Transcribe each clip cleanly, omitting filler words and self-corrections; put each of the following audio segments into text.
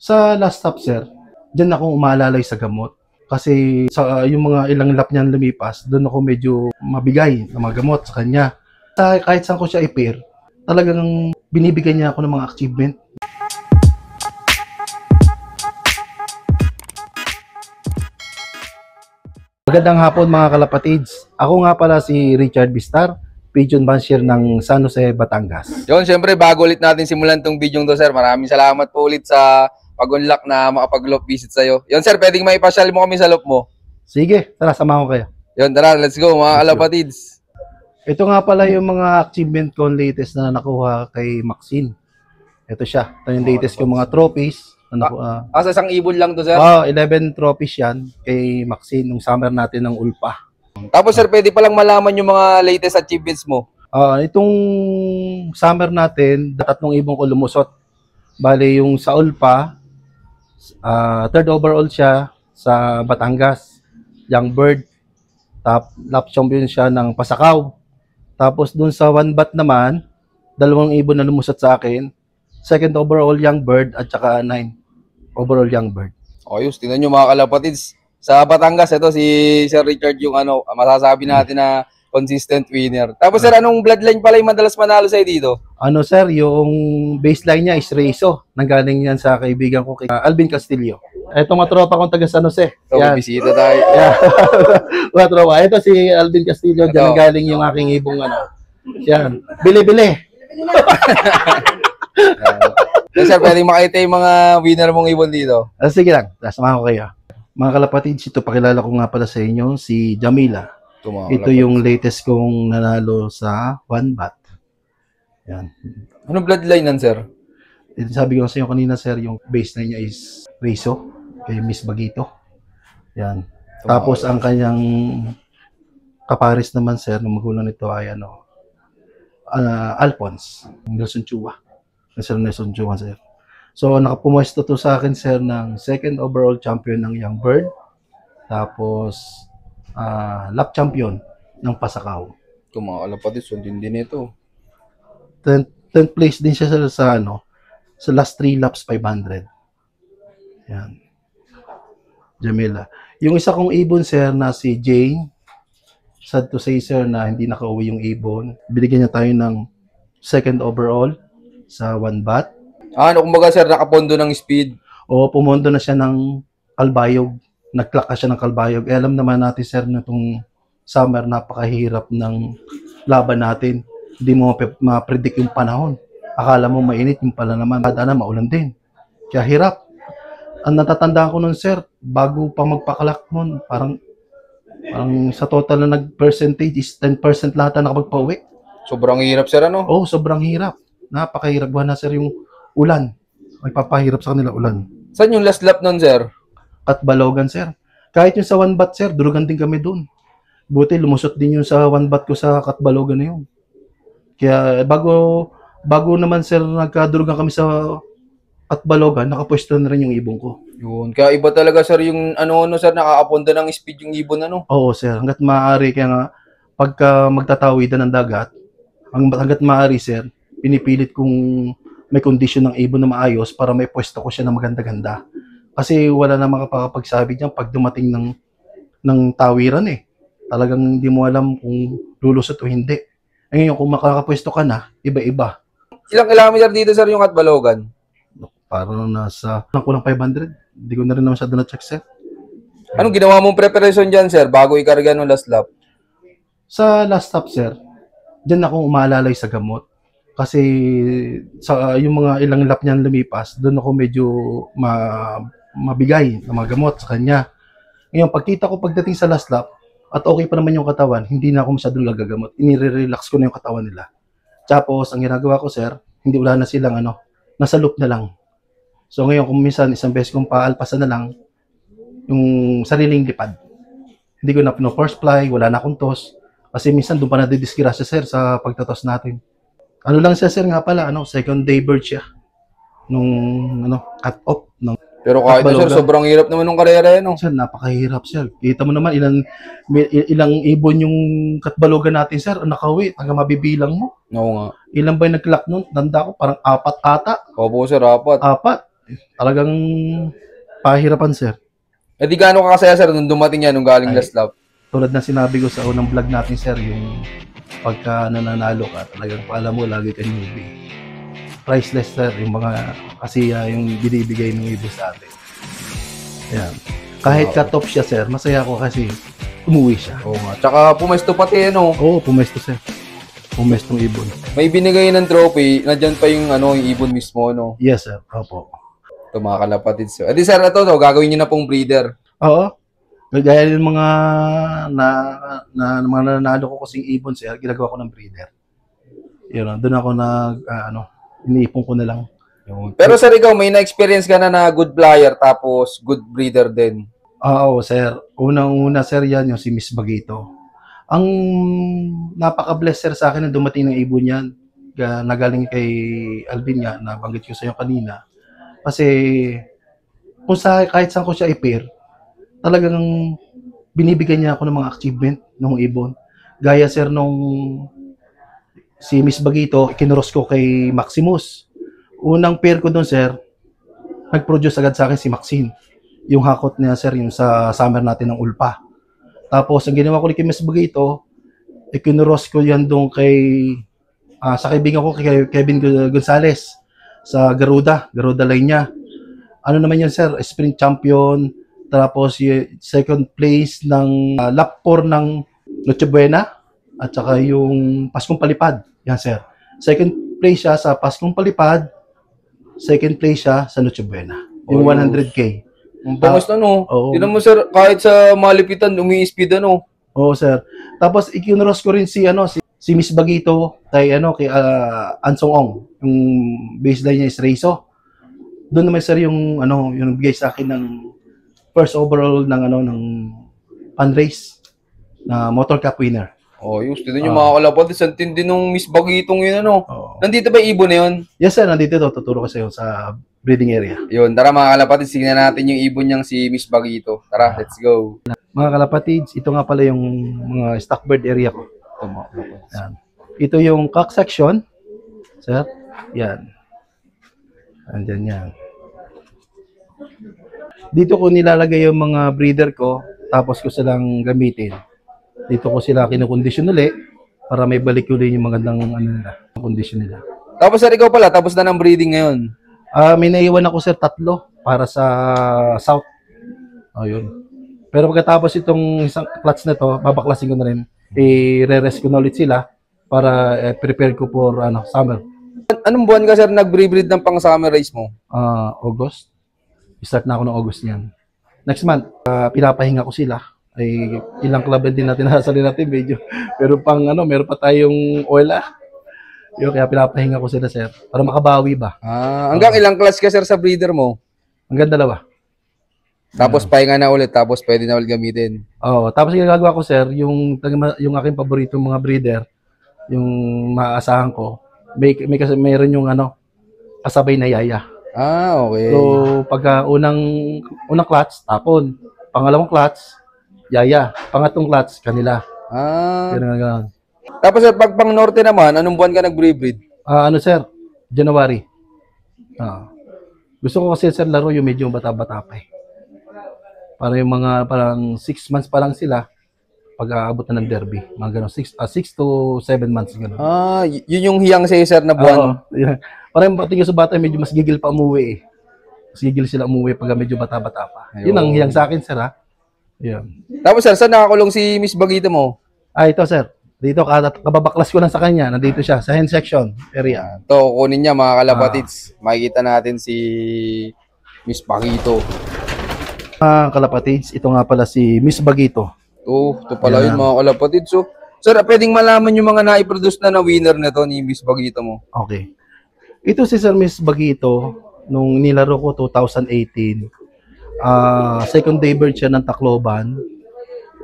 Sa last stop, sir, dyan ako umaalalay sa gamot. Kasi sa yung mga ilang lap niyan lumipas, doon ako medyo mabigay ng mga gamot sa kanya. Kahit saan ko siya i-pair, talagang binibigyan niya ako ng mga achievement. Magandang hapon mga kalapatids. Ako nga pala si Richard Bistar, Pigeon Bansier ng San Jose, Batangas. Yun, syempre bago ulit natin simulan tong video to, sir. Maraming salamat po ulit sa pag-unlock na makapag-loop visit sa'yo. Yun, sir, pwedeng maipasyal mo kami sa loop mo. Sige, tara, samahan ko kayo. Yun, tara, let's go mga kalapatids. Ito nga pala yung mga achievement ko latest na nakuha kay Maxine. Ito siya. Ito yung latest ko mga trophies. Sa isang ibon lang to, sir? 11 trophies yan kay Maxine nung summer natin ng Ulpa. Tapos, sir, pwede palang malaman yung mga latest achievements mo. Itong summer natin, 3 ibon ko lumusot. Bale, yung sa Ulpa, 3rd overall siya sa Batangas. Young bird. Top lap champion siya ng Pasakaw. Tapos dun sa one bat naman, 2 ibon na lumusot sa akin. 2nd overall young bird at saka 9 overall young bird. Ayos, tingnan nyo mga kalapatids. Sa Batangas, ito si Sir Richard yung masasabi natin na consistent winner. Tapos sir, anong bloodline pala yung madalas manalo sa'yo dito? Sir, yung baseline niya is Rezo. Nanggaling yan sa kaibigan ko kay Alvin Castillo. Ito matropa kong taga San Jose. So, bisita tayo. Yeah. Matropa. Ito si Alvin Castillo. Diyan nanggaling yung aking ibong Yan. Bili-bili. Sir, pwedeng makita yung mga winner mong ibon dito. Sige lang. Samahan ko kayo. Mga kalapatids, ito pakilala ko nga pala sa inyo, si Jamila. Ito yung latest kong nanalo sa one bat. Yan. Anong bloodline nan, sir? Sabi ko sa inyo kanina, sir, yung baseline niya is Rezo, kay Miss Bagito. Yan. Tapos ang kanyang kaparis naman, sir, ng magulang nito ay Alphonse, Nelson Chua. Sir Nelson Chua, sir. So, nakapumwesto to sa akin, sir, ng 2nd overall champion ng Young Bird. Tapos, lap champion ng Pasakaw. Kumakala pa din, sundin din ito. 10th place din siya sa last 3 laps 500. Yan. Jamila. Yung isa kong ibon, sir, na si Jane, sad to say, sir, na hindi nakauwi yung ibon. Binigyan niya tayo ng 2nd overall sa one bat. Kumbaga, sir, nakapondo ng speed. O, pumondo na siya ng Kalbayog. Nag-clock ka siya ng Kalbayog. Alam naman natin, sir, na itong summer, napakahirap ng laban natin. Hindi mo ma-predict yung panahon. Akala mo mainit, yung pala naman, na maulan din. Kaya hirap. Ang natatandaan ko nun, sir, bago pa magpakalak nun, parang sa total na nag-percentage is 10% lahat na nakapagpa-uwi. Sobrang hirap, sir, ano? Oo, sobrang hirap. Napakahirap. Buwan na, sir, yung ulan. May papahirap sa kanila, ulan. Saan yung last lap nun, sir? Katbalogan, sir. Kahit yung sa one bat, sir, durugan din kami dun. Buti, lumusot din yung sa one bat ko sa Katbalogan na yun. Kaya bago naman, sir, nagkadurugan kami sa Katbalogan, nakapwesto na rin yung ibon ko. Yun. Kaya iba talaga, sir, yung sir, nakakaponda ng speed yung ibon, Oo, sir. Hanggat maaari, kaya nga, pagka magtatawidan ng dagat, hanggat maaari, sir, pinipilit kong may kondisyon ng ibon na maayos para may pwesto ko siya na maganda-ganda. Kasi wala na makapagsabi diyan pag dumating ng tawiran Talagang hindi mo alam kung lulusot o hindi. Ngayon, kung makakapwesto ka na, iba-iba. Ilang kilometer dito, sir, yung Katbalogan? Parang nasa kulang 500. Hindi ko na rin masyado na-check, sir. Anong ginawa mong preparation dyan, sir, bago ikarga ng last lap? Sa last stop, sir, dyan ako umaalalay sa gamot. Kasi sa yung mga ilang lap niyan lumipas, doon ako medyo mabigay ng mga gamot sa kanya. Ngayon, pagkita ko pagdating sa last lap, at okay pa naman yung katawan, hindi na ako masyadong gagagamot. Inire-relax ko na yung katawan nila. Tapos, ang ginagawa ko, sir, hindi wala na silang nasa loop na lang. So ngayon, kung minsan, isang beses kong paalpasan na lang, yung sariling lipad. Hindi ko na force fly, wala na akong toss. Kasi minsan, doon pa nadidisgrasya, sir, sa pagtatos natin. Ano lang siya, sir, nga pala, 2nd day bird siya. Nung, cut off. Pero kahit na, sir, sobrang hirap naman ng karera yan, Sir, napakahirap, sir. Kita mo naman, ilang ibon yung Katbalogan natin, sir, nakauwi, hanggang mabibilang mo. Oo nga. Ilan ba yung nag-clock nun? Tanda ko, parang 4 ata. Opo, sir, 4. 4. Talagang pahirapan, sir. Eh di gaano ka kasaya, sir, nung dumating yan, nung galing Ay. last lap? Tulad na sinabi ko sa unang vlog natin, sir, yung pagka nananalo ka, talagang paalam mo, lagi kang newbie. Priceless, sir, yung mga kasiya yung binibigay ng ibon sa atin. Yan. Kahit cut-off siya, sir, masaya ako kasi umuwi siya. Oo nga. Tsaka pumesto pati, ano, Oo, pumesto, sir. Pumestong ibon. may binigay ng trophy, nandyan pa yung, ano, yung ibon mismo, no? Yes, sir. Opo. Ito, mga kalapatid. So, edi, sir, ito, no, gagawin nyo na pong breeder. Oo. Gaya ng mga mga nanalo ko kasing ibon, sir, ginagawa ko ng breeder. Yun, doon ako iniipon ko na lang. Pero, sir, ikaw, may na-experience ka na good flyer, tapos good breeder din. Oo, sir. Unang-una, sir, yan yung si Miss Bagito. Ang napaka-bless, sir, sa akin na dumating ng ibon yan. Nagaling kay Alvin nga, nabanggit ko sa iyo kanina. Kasi, kahit saan ko siya i-pair, talagang binibigyan niya ako ng mga achievement ng ibon. Gaya, sir, nung si Miss Bagito, ikinuros ko kay Maximus. Unang pair ko doon, sir, nag-produce agad sa akin si Maxine. Yung hakot niya, sir, yung sa summer natin ng Ulpa. Tapos, ang ginawa ko kay Miss Bagito, ikinuros ko yan doon sa kaibigan ko, kay Kevin Gonzalez, sa Garuda line niya. Ano naman yan, sir, sprint champion, tapos second place ng lap 4 ng Noche Buena, at saka yung Paskong Palipad. Yan, sir. Second place siya sa Paskong Palipad, second place siya sa Noche Buena. Yung 100K. Ang bangas na, no? Oo. Tinan mo, sir, kahit sa malipitan, umi-speed, ano? Oo, sir. Tapos ikinuros ko rin si Miss Bagito kay Ansong Ong. Yung baseline niya is Reiso. Doon naman, sir, yung bigay sa akin ng first overall ng fundraise na Motor Cup winner. Oh, yung student yung mga kalapatid, sa tindi nung Miss Bagitong yun, ano? Oo. Nandito ba yung ibon na yun? Yes, sir, nandito to. Tuturo ko sa iyo sa breeding area. Yun, tara mga kalapatid, tingnan natin yung ibon niyang si Miss Bagito. Tara, let's go. Mga kalapatids, ito nga pala yung mga stock bird area ko. Ito, mga kalapatids. Yan. Ito yung cock section. Sir, yan. Andyan yan. Dito ko nilalagay yung mga breeder ko, tapos ko silang gamitin. Dito ko sila kinukondisyon ulit para may balik ulit yung magandang kondisyon nila. Tapos sir, ikaw pala, tapos na ng breeding ngayon. May naiwan ako, sir, 3 para sa south. Ayun. Pero pagkatapos itong isang clutch na to, babaklasin ko na rin. I-re-rest ko na ulit sila para prepare ko for summer. Anong buwan ka, sir, nag-breed ng pang-summer race mo? August. Start na ako ng August niyan. Next month, pinapahinga ko sila. Ay ilang club din natin nasali natin medyo. Pero meron pa tayong oil Yung kaya pinapahinga ko sila, sir, para makabawi ba. Hanggang ilang class ka, sir, sa breeder mo? Hanggang 2. Tapos pahinga na ulit, tapos pwede na ulit gamitin. Oo, tapos ginagawa ko, sir, yung aking paboritong mga breeder, yung maaasahan ko, mayroon yung kasabay na yaya. Okay. So, pagka unang clutch, tapon. Pangalawang clutch, yaya. Pangatlong clutch, kanila. Ganun. Tapos sir, pag pang norte naman, anong buwan ka nag-breed? Sir? January. Gusto ko kasi, sir, laro yung medyo bata-bata pa eh. Para yung mga parang 6 months pa lang sila pag aabot na ng derby. Mga gano'n. 6 to 7 months. Gano'n. Yun yung hiyang sa'yo, sir, na buwan? Yeah. Parang tingin sa bata, medyo mas gigil pa umuwi eh. Mas gigil sila umuwi pag medyo bata-bata pa. Ayun. Yun ang hiyang sa akin, sir, ha? Yun. Tapos sir, saan nakakulong si Miss Bagito mo? Ito, sir. Dito, kababaklas ko lang sa kanya. Nandito siya, sa hen section area. Ito, kukunin niya, mga kalapatids. Makikita natin si Miss Bagito. Kalapatids, ito nga pala si Miss Bagito. Ito pala yun, mga kalapatids. So, sir, pwedeng malaman yung mga na-produce na winner nito ni Miss Bagito mo? Okay. Ito si Sir Miss Bagito, nung nilaro ko 2018. Second day bird siya ng Tacloban.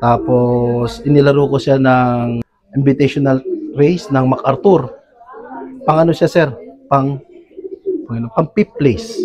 Tapos, inilaro ko siya ng invitational race ng MacArthur. Pang siya, sir? Pang 5th place.